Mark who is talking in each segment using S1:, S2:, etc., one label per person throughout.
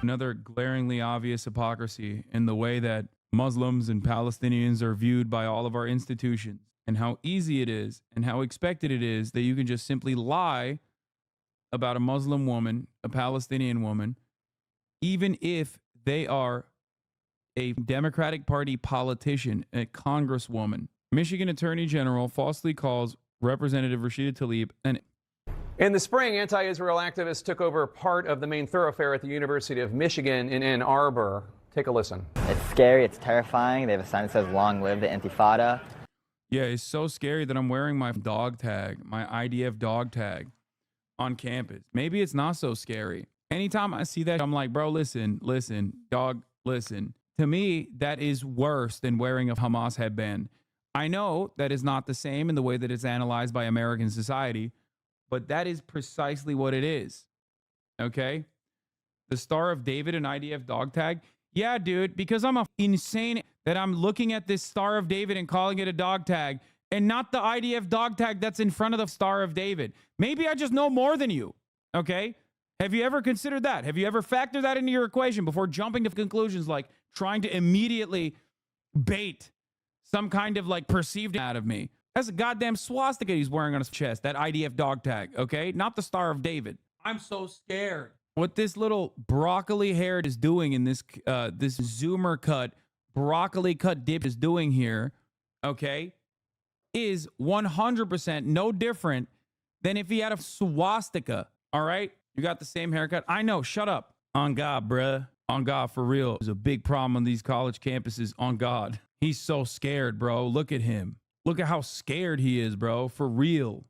S1: Another glaringly obvious hypocrisy in the way that Muslims and Palestinians are viewed by all of our institutions, and how easy it is and how expected it is that you can just simply lie about a Muslim woman, a Palestinian woman, even if they are a Democratic Party politician, a congresswoman. Michigan Attorney General falsely calls Representative Rashida Tlaib an...
S2: In the spring, anti-Israel activists took over part of the main thoroughfare at the University of Michigan in Ann Arbor. Take a listen.
S3: It's scary. It's terrifying. They have a sign that says, "Long live the Intifada."
S1: Yeah, it's so scary that I'm wearing my dog tag, my IDF dog tag on campus. Maybe it's not so scary. Anytime I see that, I'm like, bro, listen, dog, listen. To me, that is worse than wearing a Hamas headband. I know that is not the same in the way that it's analyzed by American society, but that is precisely what it is. Okay? The Star of David and IDF dog tag. Yeah, dude, because I'm insane that I'm looking at this Star of David and calling it a dog tag and not the IDF dog tag that's in front of the Star of David. Maybe I just know more than you. Okay? Have you ever considered that? Have you ever factored that into your equation before jumping to conclusions like trying to immediately bait some kind of like perceived out of me? That's a goddamn swastika he's wearing on his chest, that IDF dog tag, okay? Not the Star of David. I'm so scared. What this little broccoli hair is doing in this this zoomer cut, broccoli cut dip is doing here, okay, is 100% no different than if he had a swastika, all right? You got the same haircut. I know, shut up. On God, bruh. On God, for real. There's a big problem on these college campuses, on God. He's so scared, bro. Look at him. Look at how scared he is, bro. For real.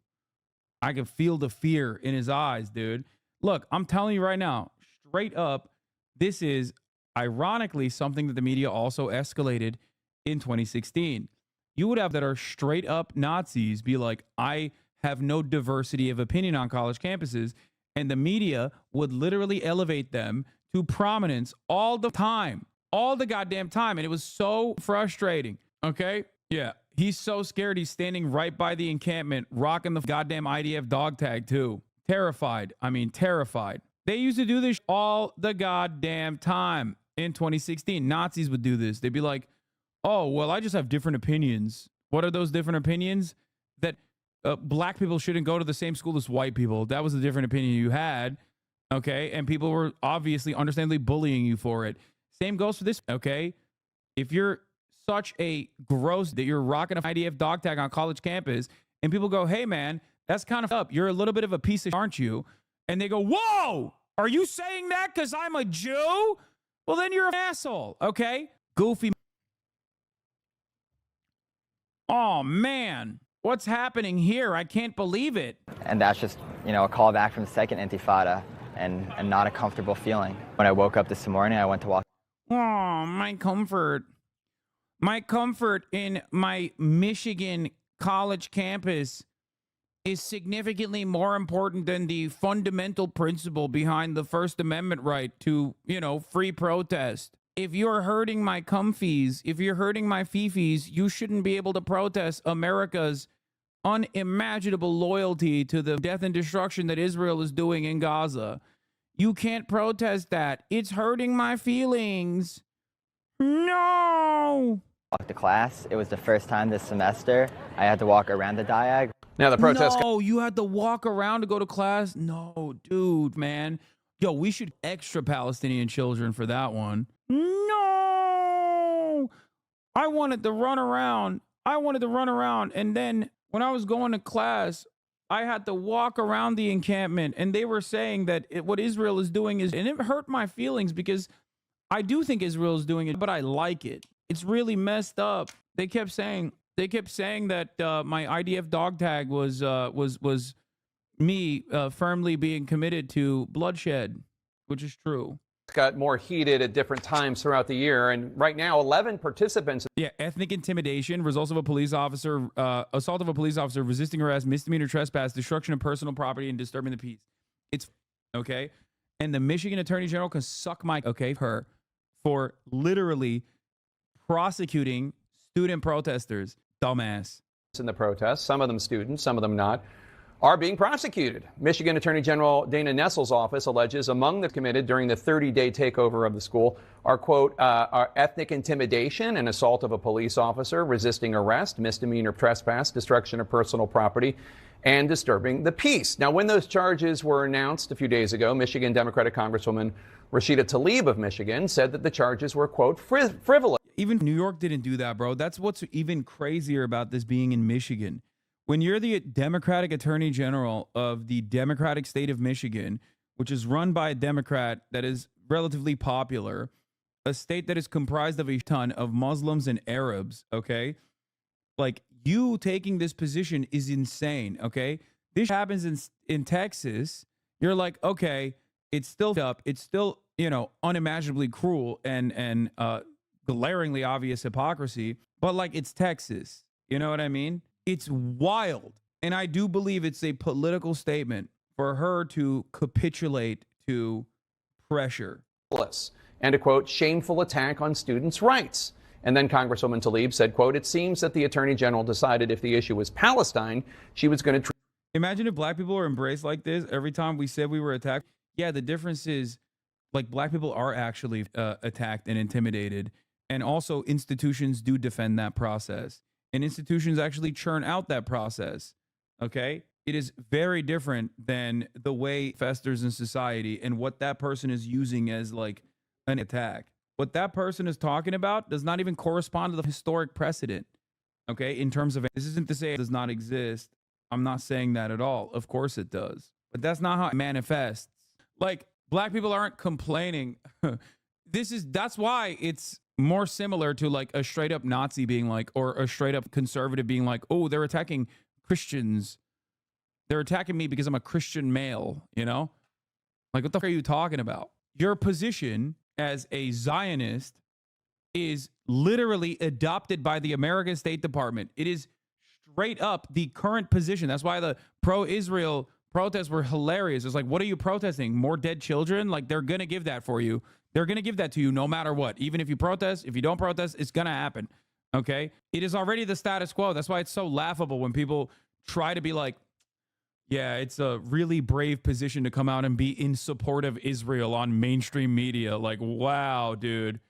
S1: I can feel the fear in his eyes, dude. Look, I'm telling you right now, straight up, this is ironically something that the media also escalated in 2016. You would have that are straight up Nazis be like, I have no diversity of opinion on college campuses. And the media would literally elevate them to prominence all the time, all the goddamn time. And it was so frustrating. Okay. Yeah. He's so scared. He's standing right by the encampment, rocking the goddamn IDF dog tag too. Terrified. I mean, terrified. They used to do this all the goddamn time in 2016. Nazis would do this. They'd be like, oh, well, I just have different opinions. What are those different opinions? That black people shouldn't go to the same school as white people. That was a different opinion you had. Okay. And people were obviously understandably bullying you for it. Same goes for this. Okay. If you're such a gross that you're rocking an IDF dog tag on college campus and people go, hey man, that's kind of up. You're a little bit of a piece of, aren't you? And they go, whoa, are you saying that because I'm a Jew? Well, then you're an asshole. Okay. Goofy. Oh man, what's happening here? I can't believe it.
S3: And that's just, you know, a call back from the second Intifada and not a comfortable feeling. When I woke up this morning, I went to walk.
S1: Oh, my comfort. My comfort in my Michigan college campus is significantly more important than the fundamental principle behind the First Amendment right to, you know, free protest. If you're hurting my comfies, if you're hurting my fifis, you shouldn't be able to protest America's unimaginable loyalty to the death and destruction that Israel is doing in Gaza. You can't protest that. It's hurting my feelings. No!
S3: Walk to class. It was the first time this semester I had to walk around the diag.
S2: Now the protest.
S1: No, you had to walk around to go to class? No, dude, man. Yo, we should extra Palestinian children for that one. No! I wanted to run around. And then when I was going to class, I had to walk around the encampment, and they were saying that what Israel is doing is, and it hurt my feelings because I do think Israel is doing it, but I like it. It's really messed up. They kept saying that my IDF dog tag was me firmly being committed to bloodshed, which is true.
S2: Got more heated at different times throughout the year, and right now 11 participants.
S1: Yeah, ethnic intimidation, assault of a police officer, resisting arrest, misdemeanor trespass, destruction of personal property, and disturbing the peace. It's okay. And the Michigan Attorney General can suck my her for literally prosecuting student protesters. Dumbass.
S2: In the protests, some of them students, some of them not. are being prosecuted. Michigan Attorney General Dana Nessel's office alleges among the committed during the 30-day takeover of the school are, quote, are ethnic intimidation and assault of a police officer, resisting arrest, misdemeanor trespass, destruction of personal property, and disturbing the peace. Now, when those charges were announced a few days ago, Michigan Democratic Congresswoman Rashida Tlaib of Michigan said that the charges were, quote, frivolous.
S1: Even New York didn't do that, bro. That's what's even crazier about this being in Michigan. When you're the Democratic Attorney General of the Democratic state of Michigan, which is run by a Democrat that is relatively popular, a state that is comprised of a ton of Muslims and Arabs, okay? Like, you taking this position is insane, okay? This happens in Texas. You're like, okay, it's still up. It's still, you know, unimaginably cruel and glaringly obvious hypocrisy, but like, it's Texas. You know what I mean? It's wild. And I do believe it's a political statement for her to capitulate to pressure.
S2: And a, quote, shameful attack on students' rights. And then Congresswoman Tlaib said, quote, it seems that the Attorney General decided if the issue was Palestine, she was going to...
S1: Imagine if black people were embraced like this every time we said we were attacked. Yeah, the difference is, like, black people are actually attacked and intimidated. And also institutions do defend that process. And institutions actually churn out that process, okay? It is very different than the way it festers in society and what that person is using as, like, an attack. What that person is talking about does not even correspond to the historic precedent, okay? In terms of, this isn't to say it does not exist. I'm not saying that at all. Of course it does. But that's not how it manifests. Like, black people aren't complaining. That's why it's more similar to like a straight up Nazi being like, or a straight up conservative being like, oh, they're attacking Christians. They're attacking me because I'm a Christian male, you know? Like, what the fuck are you talking about? Your position as a Zionist is literally adopted by the American State Department. It is straight up the current position. That's why the pro-Israel protests were hilarious. It's like, what are you protesting? More dead children? Like, they're going to give that for you. They're going to give that to you no matter what. Even if you protest, if you don't protest, it's going to happen. Okay? It is already the status quo. That's why it's so laughable when people try to be like, yeah, it's a really brave position to come out and be in support of Israel on mainstream media. Like, wow, dude.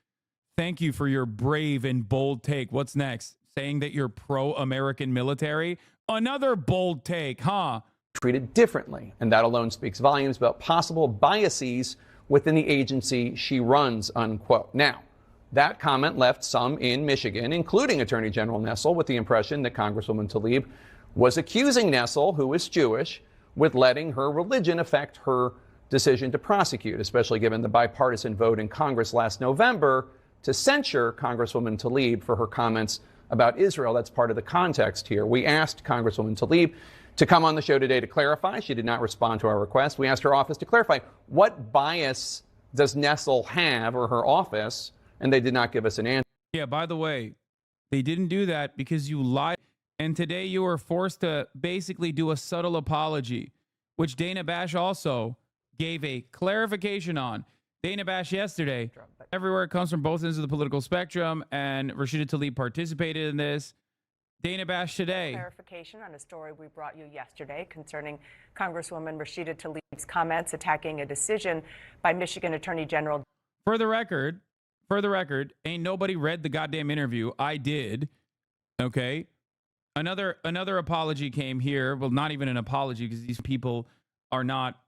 S1: Thank you for your brave and bold take. What's next? Saying that you're pro-American military? Another bold take, huh?
S2: Treated differently. And that alone speaks volumes about possible biases within the agency she runs, unquote. Now, that comment left some in Michigan, including Attorney General Nessel, with the impression that Congresswoman Tlaib was accusing Nessel, who is Jewish, with letting her religion affect her decision to prosecute, especially given the bipartisan vote in Congress last November to censure Congresswoman Tlaib for her comments about Israel. That's part of the context here. We asked Congresswoman Tlaib to come on the show today to clarify. She did not respond to our request. We asked her office to clarify what bias does Nessel have, or her office, and they did not give us an answer.
S1: Yeah, by the way, they didn't do that because you lied. And today you were forced to basically do a subtle apology, which Dana Bash also gave a clarification on. Dana Bash yesterday, everywhere it comes from both ends of the political spectrum, and Rashida Tlaib participated in this. Dana Bash today.
S4: Clarification on a story we brought you yesterday concerning Congresswoman Rashida Tlaib's comments attacking a decision by Michigan Attorney General.
S1: For the record, ain't nobody read the goddamn interview. I did. Okay. Another apology came here. Well, not even an apology, because these people are not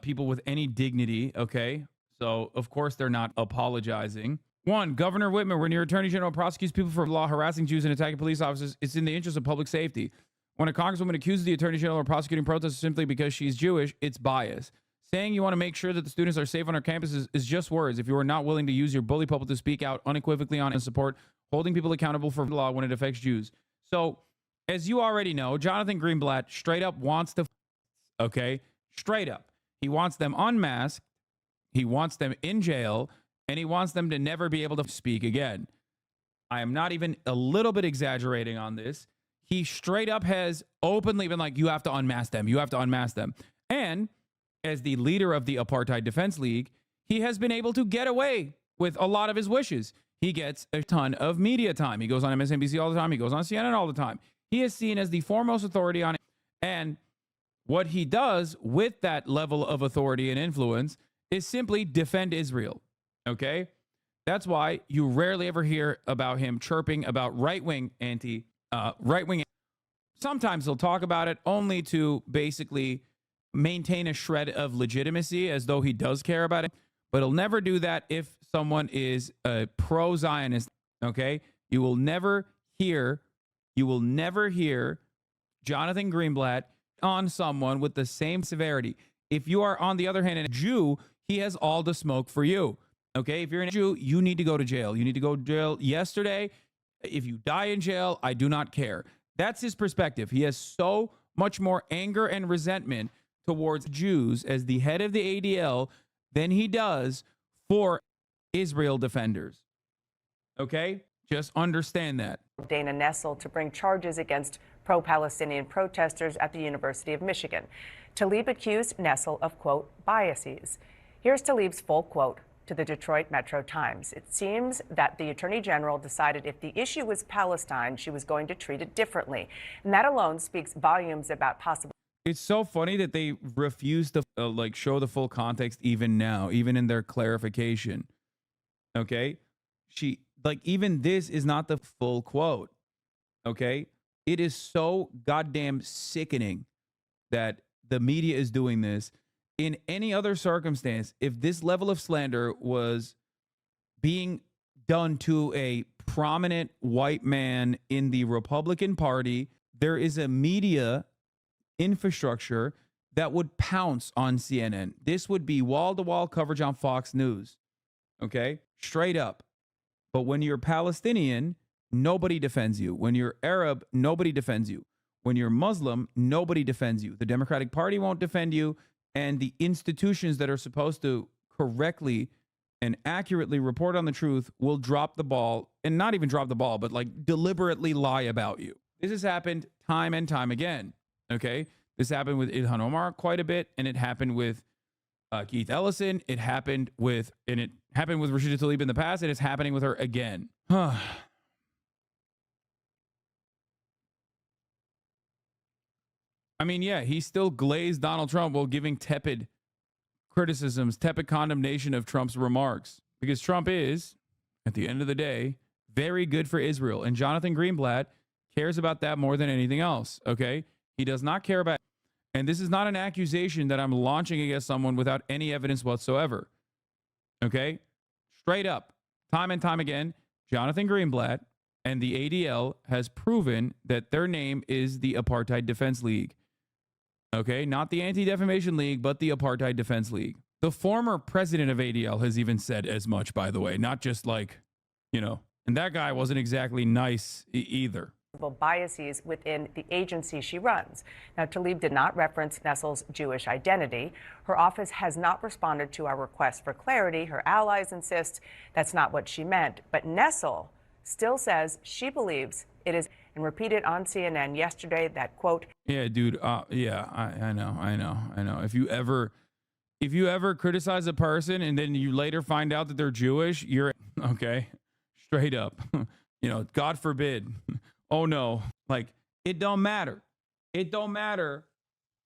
S1: people with any dignity. Okay. So, of course, they're not apologizing. One, Governor Whitmer, when your attorney general prosecutes people for law harassing Jews and attacking police officers, it's in the interest of public safety. When a congresswoman accuses the attorney general of prosecuting protesters simply because she's Jewish, it's bias. Saying you want to make sure that the students are safe on our campuses is just words if you are not willing to use your bully pulpit to speak out unequivocally on and support holding people accountable for law when it affects Jews. So, as you already know, Jonathan Greenblatt straight up wants to, okay? Straight up. He wants them unmasked. He wants them in jail. And he wants them to never be able to speak again. I am not even a little bit exaggerating on this. He straight up has openly been like, you have to unmask them. You have to unmask them. And as the leader of the Apartheid Defense League, he has been able to get away with a lot of his wishes. He gets a ton of media time. He goes on MSNBC all the time. He goes on CNN all the time. He is seen as the foremost authority on it. And What he does with that level of authority and influence is simply defend Israel. Okay? That's why you rarely ever hear about him chirping about right-wing right-wing. Sometimes he'll talk about it only to basically maintain a shred of legitimacy as though he does care about it. But he'll never do that if someone is a pro-Zionist. Okay? You will never hear Jonathan Greenblatt on someone with the same severity. If you are, on the other hand, a Jew, he has all the smoke for you. Okay? If you're a Jew, you need to go to jail. You need to go to jail yesterday. If you die in jail, I do not care. That's his perspective. He has so much more anger and resentment towards Jews as the head of the ADL than he does for Israel defenders. Okay? Just understand that.
S4: Dana Nessel to bring charges against pro-Palestinian protesters at the University of Michigan. Tlaib accused Nessel of, quote, biases. Here's Tlaib's full quote to the Detroit Metro Times. It seems that the Attorney General decided if the issue was Palestine, she was going to treat it differently. And that alone speaks volumes about possible.
S1: It's so funny that they refuse to show the full context even now, even in their clarification. Okay? Even this is not the full quote. Okay? It is so goddamn sickening that the media is doing this. In any other circumstance, if this level of slander was being done to a prominent white man in the Republican Party, there is a media infrastructure that would pounce on CNN. This would be wall-to-wall coverage on Fox News. Okay? Straight up. But when you're Palestinian, nobody defends you. When you're Arab, nobody defends you. When you're Muslim, nobody defends you. The Democratic Party won't defend you, and the institutions that are supposed to correctly and accurately report on the truth will drop the ball, and not even drop the ball, but deliberately lie about you. This has happened time and time again. Okay? This happened with Ilhan Omar quite a bit, and it happened with Keith Ellison. It happened with Rashida Tlaib in the past, and it's happening with her again. I mean, yeah, he still glazed Donald Trump while giving tepid criticisms, tepid condemnation of Trump's remarks. Because Trump is, at the end of the day, very good for Israel. And Jonathan Greenblatt cares about that more than anything else, okay? He does not care about... And this is not an accusation that I'm launching against someone without any evidence whatsoever, okay? Straight up, time and time again, Jonathan Greenblatt and the ADL has proven that their name is the Apartheid Defense League. Okay, not the Anti-Defamation League, but the Apartheid Defense League. The former president of ADL has even said as much, by the way, not just and that guy wasn't exactly nice either.
S4: Biases within the agency she runs. Now, Tlaib did not reference Nessel's Jewish identity. Her office has not responded to our request for clarity. Her allies insist that's not what she meant. But Nessel still says she believes it is, and repeated on CNN yesterday that, quote,
S1: yeah, dude, yeah, I know. If you ever criticize a person and then you later find out that they're Jewish, you're okay, straight up. God forbid. Oh no, it don't matter. It don't matter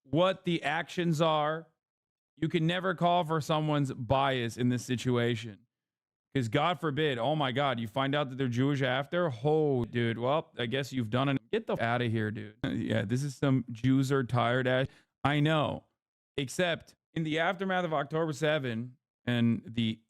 S1: what the actions are. You can never call for someone's bias in this situation. Because God forbid, oh my God, you find out that they're Jewish after? Oh, dude, well, I guess you've done it. Get the out of here, dude. Yeah, this is some Jews are tired ass. I know. Except in the aftermath of October 7 and the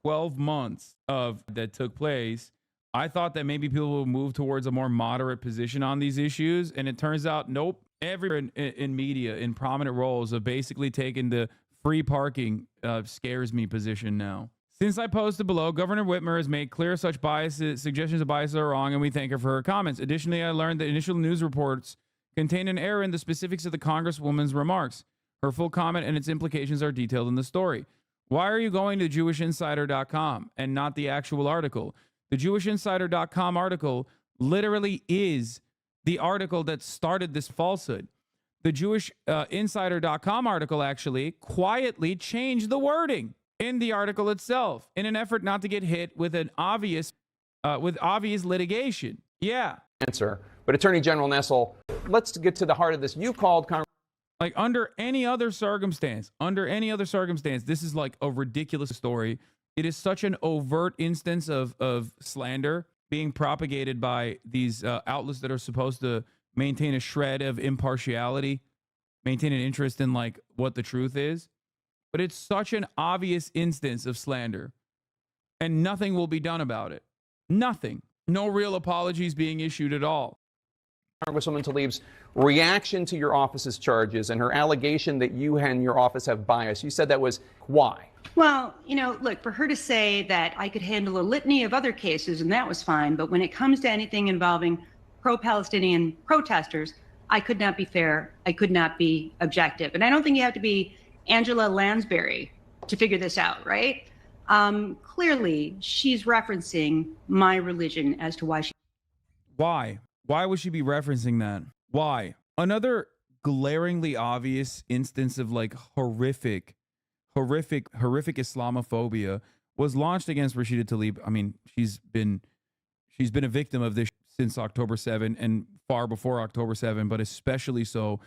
S1: 12 months that took place, I thought that maybe people would move towards a more moderate position on these issues. And it turns out, nope. Everyone in media, in prominent roles, have basically taken the free parking scares me position now. Since I posted below, Governor Whitmer has made clear such suggestions of biases are wrong, and we thank her for her comments. Additionally, I learned that initial news reports contain an error in the specifics of the Congresswoman's remarks. Her full comment and its implications are detailed in the story. Why are you going to JewishInsider.com and not the actual article? The JewishInsider.com article literally is the article that started this falsehood. The JewishInsider.com article actually quietly changed the wording in the article itself in an effort not to get hit with an obvious litigation. Yeah.
S2: Answer. But Attorney General Nessel, let's get to the heart of this. You called Congress.
S1: Like under any other circumstance, this is like a ridiculous story. It is such an overt instance of slander being propagated by these outlets that are supposed to maintain a shred of impartiality, maintain an interest in like what the truth is. But it's such an obvious instance of slander, and nothing will be done about it. Nothing. No real apologies being issued at all.
S2: Congresswoman Tlaib's reaction to your office's charges and her allegation that you and your office have bias. You said that was why?
S5: Well, look, for her to say that I could handle a litany of other cases and that was fine, but when it comes to anything involving pro-Palestinian protesters, I could not be fair. I could not be objective. And I don't think you have to be Angela Lansbury to figure this out, right? Clearly, she's referencing my religion as to why she.
S1: Why? Why would she be referencing that? Why? Another glaringly obvious instance of like horrific Islamophobia was launched against Rashida Tlaib. I mean, she's been a victim of this since October 7 and far before October 7, but especially so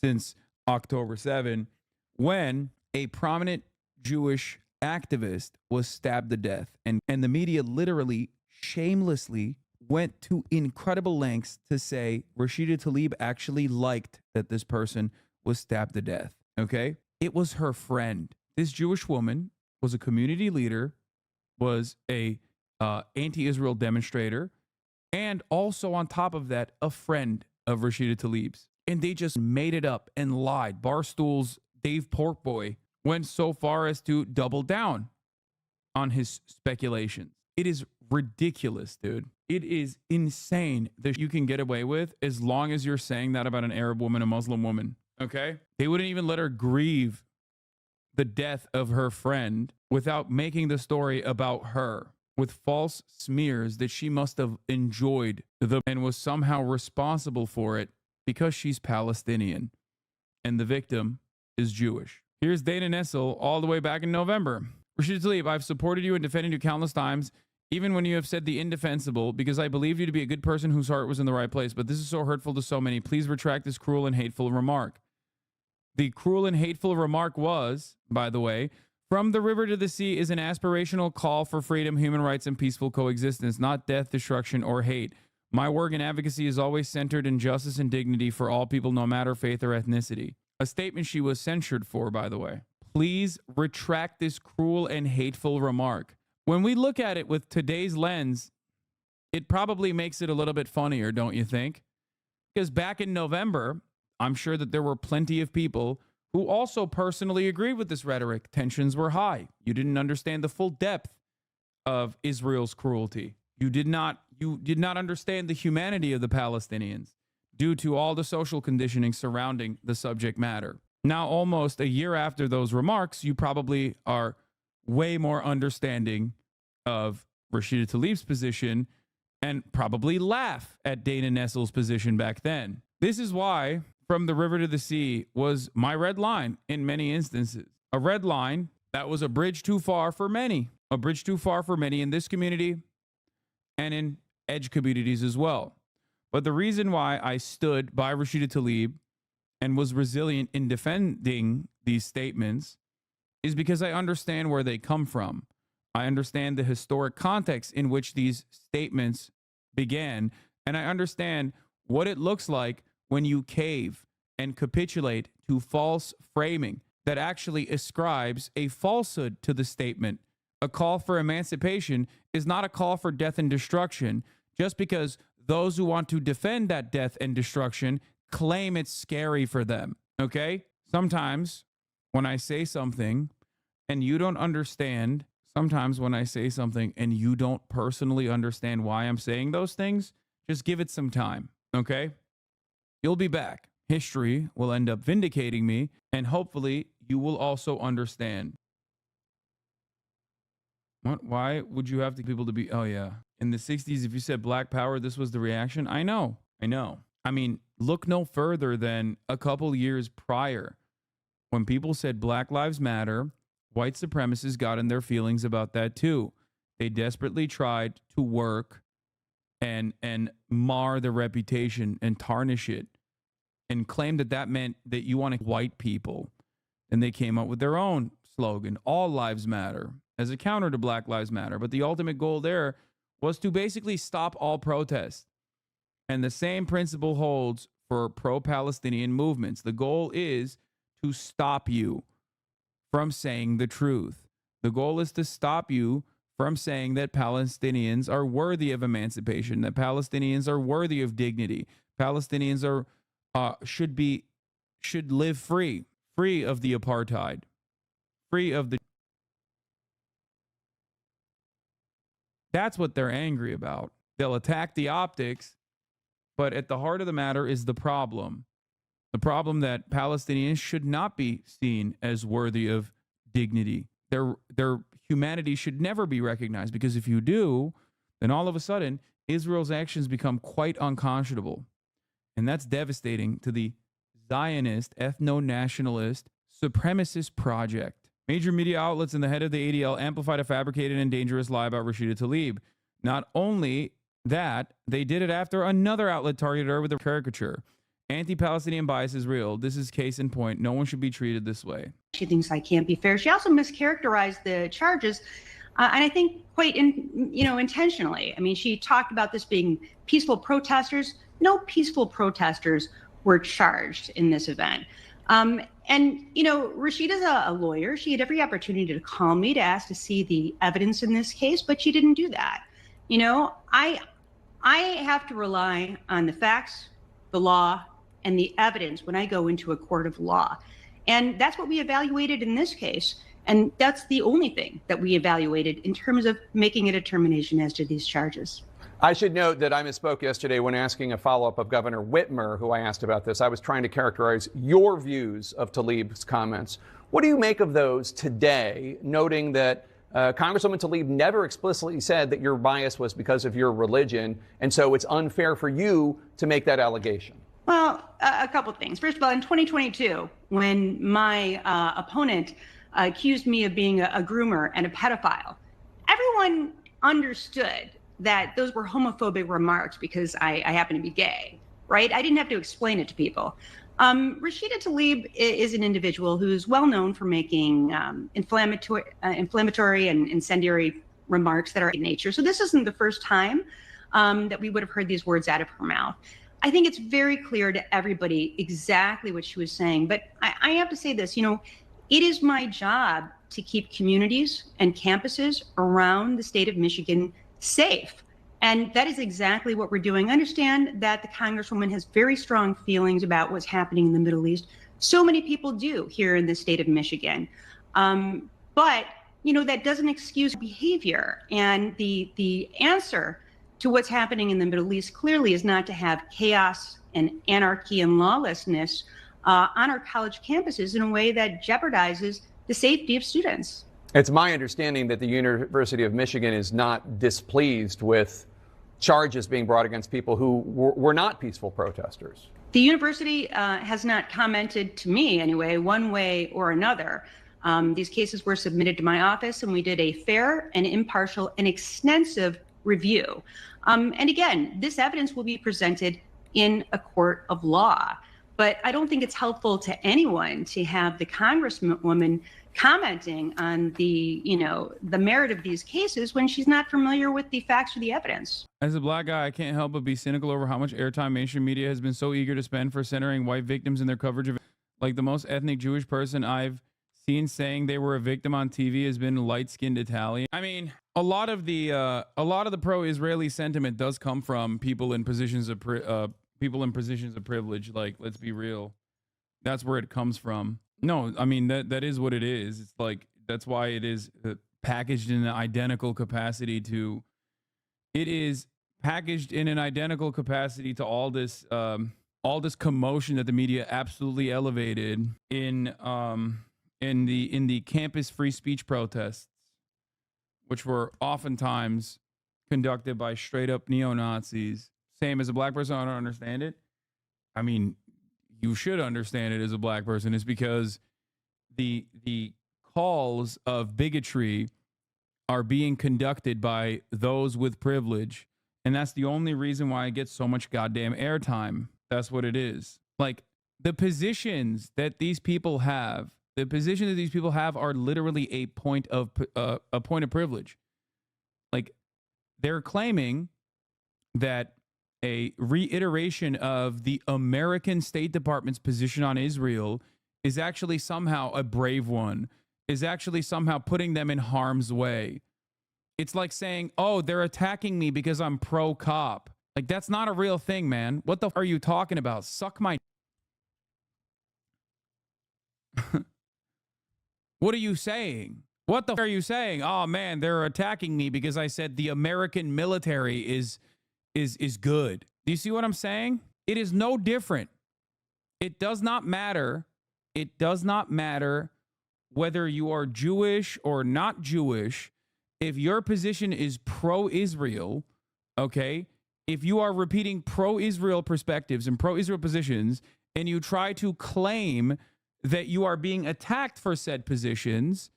S1: since October 7, when a prominent Jewish activist was stabbed to death. And the media literally shamelessly went to incredible lengths to say Rashida Tlaib actually liked that this person was stabbed to death. Okay? It was her friend. This Jewish woman was a community leader, was a anti-Israel demonstrator, and also on top of that, a friend of Rashida Tlaib's. And they just made it up and lied. Barstool's Dave Porkboy went so far as to double down on his speculations. It is ridiculous, dude. It is insane that you can get away with as long as you're saying that about an Arab woman, a Muslim woman. Okay? They wouldn't even let her grieve the death of her friend without making the story about her with false smears that she must have enjoyed and was somehow responsible for it because she's Palestinian and the victim is Jewish. Here's Dana Nessel all the way back in November. Rashida Tlaib, I've supported you and defended you countless times, even when you have said the indefensible, because I believe you to be a good person whose heart was in the right place. But this is so hurtful to so many. Please retract this cruel and hateful remark. The cruel and hateful remark was, by the way, from the river to the sea is an aspirational call for freedom, human rights, and peaceful coexistence, not death, destruction, or hate. My work and advocacy is always centered in justice and dignity for all people, no matter faith or ethnicity. A statement she was censured for, by the way. Please retract this cruel and hateful remark. When we look at it with today's lens, it probably makes it a little bit funnier, don't you think? Because back in November, I'm sure that there were plenty of people who also personally agreed with this rhetoric. Tensions were high. You didn't understand the full depth of Israel's cruelty. You did not understand the humanity of the Palestinians due to all the social conditioning surrounding the subject matter. Now, almost a year after those remarks, you probably are way more understanding of Rashida Tlaib's position and probably laugh at Dana Nessel's position back then. This is why from the river to the sea was my red line in many instances. A red line that was a bridge too far for many. A bridge too far for many in this community and in edge communities as well. But the reason why I stood by Rashida Tlaib and was resilient in defending these statements is because I understand where they come from. I understand the historic context in which these statements began, and I understand what it looks like when you cave and capitulate to false framing that actually ascribes a falsehood to the statement. A call for emancipation is not a call for death and destruction, just because those who want to defend that death and destruction claim it's scary for them, okay? Sometimes when I say something and you don't understand, sometimes when I say something and you don't personally understand why I'm saying those things, just give it some time, okay? You'll be back. History will end up vindicating me, and hopefully you will also understand. What? Why would you have people to be? Oh, yeah. In the 60s, if you said Black Power, this was the reaction. I know. I mean, look no further than a couple years prior. When people said Black Lives Matter, white supremacists got in their feelings about that too. They desperately tried to work and mar the reputation and tarnish it and claimed that that meant that you want white people. And they came up with their own slogan, All Lives Matter, as a counter to Black Lives Matter. But the ultimate goal there was to basically stop all protests. And the same principle holds for pro-Palestinian movements. The goal is to stop you from saying the truth. The goal is to stop you from saying that Palestinians are worthy of emancipation, that Palestinians are worthy of dignity. Palestinians are should live free of the apartheid, free of the. That's what they're angry about. They'll attack the optics, but at the heart of the matter is the problem. The problem that Palestinians should not be seen as worthy of dignity. Their humanity should never be recognized, because if you do, then all of a sudden Israel's actions become quite unconscionable. And that's devastating to the Zionist, ethno-nationalist, supremacist project. Major media outlets and the head of the ADL amplified a fabricated and dangerous lie about Rashida Tlaib. Not only that, they did it after another outlet targeted her with a caricature. Anti-Palestinian bias is real. This is case in point. No one should be treated this way.
S5: She thinks I can't be fair. She also mischaracterized the charges, and I think quite intentionally. I mean, she talked about this being peaceful protesters. No peaceful protesters were charged in this event. And, Rashida's a lawyer. She had every opportunity to call me to ask to see the evidence in this case, but she didn't do that. I have to rely on the facts, the law, and the evidence when I go into a court of law. And that's what we evaluated in this case. And that's the only thing that we evaluated in terms of making a determination as to these charges.
S2: I should note that I misspoke yesterday when asking a follow-up of Governor Whitmer, who I asked about this. I was trying to characterize your views of Tlaib's comments. What do you make of those today, noting that Congresswoman Tlaib never explicitly said that your bias was because of your religion, and so it's unfair for you to make that allegation?
S5: Well, a couple of things. First of all, in 2022, when my opponent accused me of being a groomer and a pedophile, everyone understood that those were homophobic remarks because I happen to be gay, right? I didn't have to explain it to people. Rashida Tlaib is an individual who's well known for making inflammatory and incendiary remarks that are in nature. So this isn't the first time that we would have heard these words out of her mouth. I think it's very clear to everybody exactly what she was saying. But I have to say this, it is my job to keep communities and campuses around the state of Michigan safe. And that is exactly what we're doing. Understand that the Congresswoman has very strong feelings about what's happening in the Middle East. So many people do here in the state of Michigan. But, that doesn't excuse behavior. And the answer to what's happening in the Middle East clearly is not to have chaos and anarchy and lawlessness on our college campuses in a way that jeopardizes the safety of students.
S2: It's my understanding that the University of Michigan is not displeased with charges being brought against people who were not peaceful protesters.
S5: The university has not commented to me anyway, one way or another. These cases were submitted to my office, and we did a fair and impartial and extensive review. And again, this evidence will be presented in a court of law. But I don't think it's helpful to anyone to have the Congresswoman commenting on the merit of these cases when she's not familiar with the facts or the evidence.
S1: As a black guy, I can't help but be cynical over how much airtime mainstream media has been so eager to spend for centering white victims in their coverage of, like, the most ethnic Jewish person I've seen saying they were a victim on TV has been a light-skinned Italian. I mean, a lot of the pro-Israeli sentiment does come from people in positions of privilege. Like, let's be real, that's where it comes from. No, I mean, that is what it is. It's like, that's why it is packaged in an identical capacity to, it is packaged in an identical capacity to all this commotion that the media absolutely elevated in the campus free speech protests, which were oftentimes conducted by straight up neo-Nazis. Same as a black person, I don't understand it. I mean, you should understand it as a black person. It's because the calls of bigotry are being conducted by those with privilege. And that's the only reason why I get so much goddamn airtime. That's what it is. Like, the positions that these people have, are literally a point of privilege. Like, they're claiming that a reiteration of the American State Department's position on Israel is actually somehow a brave one, is actually somehow putting them in harm's way. It's like saying, oh, they're attacking me because I'm pro-cop. Like, that's not a real thing, man. What the f are you talking about? Suck my... What are you saying? What the f are you saying? Oh, man, they're attacking me because I said the American military is good. Do you see what I'm saying? It is no different. It does not matter. It does not matter whether you are Jewish or not Jewish. If your position is pro-Israel, okay, if you are repeating pro-Israel perspectives and pro-Israel positions, and you try to claim that you are being attacked for said positions,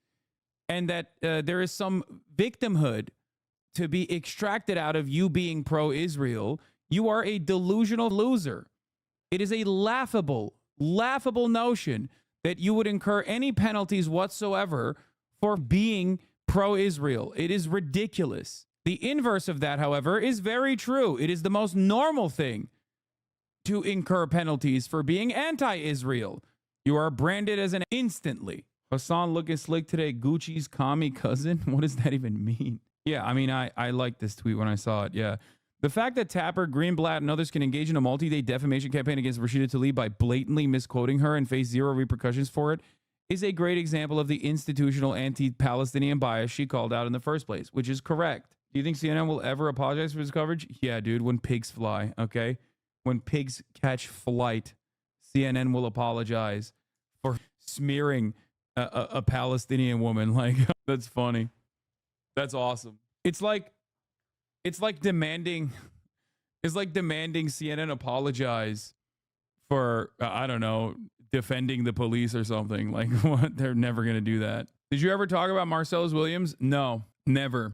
S1: and that there is some victimhood to be extracted out of you being pro-Israel, you are a delusional loser. It is a laughable notion that you would incur any penalties whatsoever for being pro-Israel. It is ridiculous. The inverse of that, however, is very true. It is the most normal thing to incur penalties for being anti-Israel. You are branded as an instantly. Hasan looking slick today. Gucci's commie cousin. What does that even mean? Yeah, I mean, I liked this tweet when I saw it. Yeah. The fact that Tapper, Greenblatt, and others can engage in a multi-day defamation campaign against Rashida Tlaib by blatantly misquoting her and face zero repercussions for it is a great example of the institutional anti-Palestinian bias she called out in the first place, which is correct. Do you think CNN will ever apologize for this coverage? Yeah, dude, when pigs fly, okay? When pigs catch flight, CNN will apologize for smearing a Palestinian woman. Like, that's funny. That's awesome. It's like demanding CNN apologize for, I don't know, defending the police or something. Like, what? They're never going to do that. Did you ever talk about Marcellus Williams? No, never.